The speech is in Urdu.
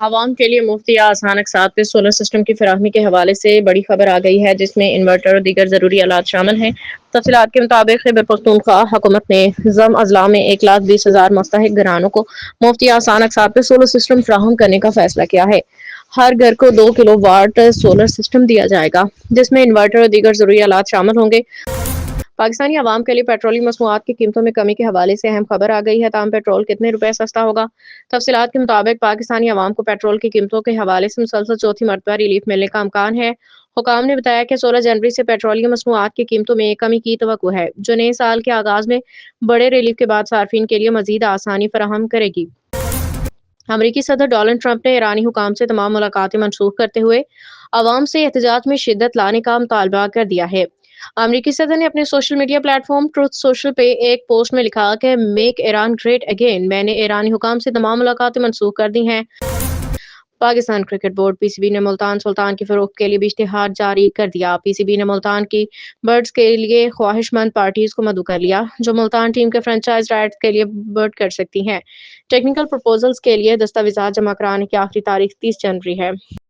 عوام کے لیے مفت یا آسان اقساط پہ سولر سسٹم کی فراہمی کے حوالے سے بڑی خبر آ گئی ہے، جس میں انورٹر اور دیگر ضروری آلات شامل ہیں۔ تفصیلات کے مطابق خیبر پختونخوا حکومت نے ضم اضلاع میں 1,20,000 مستحق گھرانوں کو مفت یا آسان اقساط پہ سولر سسٹم فراہم کرنے کا فیصلہ کیا ہے۔ ہر گھر کو 2 کلو واٹ سولر سسٹم دیا جائے گا، جس میں انورٹر اور دیگر ضروری آلات شامل ہوں گے۔ پاکستانی عوام کے لیے پیٹرولیم مصنوعات کی قیمتوں میں کمی کے حوالے سے اہم خبر آ گئی ہے۔ تاہم پیٹرول کتنے روپے سستا ہوگا؟ تفصیلات کے مطابق پاکستانی عوام کو پیٹرول کی قیمتوں کے حوالے سے مسلسل چوتھی مرتبہ ریلیف ملنے کا امکان ہے۔ حکام نے بتایا کہ 16 جنوری سے پیٹرولیم مصنوعات کی قیمتوں میں کمی کی توقع ہے، جو نئے سال کے آغاز میں بڑے ریلیف کے بعد صارفین کے لیے مزید آسانی فراہم کرے گی۔ امریکی صدر ڈونلڈ ٹرمپ نے ایرانی حکام سے تمام ملاقاتیں منسوخ کرتے ہوئے عوام سے احتجاج میں شدت لانے کا مطالبہ کر دیا ہے۔ امریکی صدر نے اپنے social media plate form truth social پہ ایک پوسٹ میں لکھا کہ میک ایران گریٹ اگین، میں نے ایرانی حکام سے تمام ملاقاتیں منسوخ کر دی ہیں۔ پاکستان کرکٹ بورڈ پی سی بی نے ملتان سلطان کی فروخت کے لیے بھی اشتہار جاری کر دیا۔ پی سی بی نے ملتان کی برڈز کے لیے خواہش مند پارٹیز کو مدعو کر لیا، جو ملتان ٹیم کے فرنچائز رائٹس کے لیے برڈ کر سکتی ہیں۔ ٹیکنیکل پروپوزلز کے لیے دستاویزات جمع کرانے کی آخری تاریخ 30 جنوری ہے۔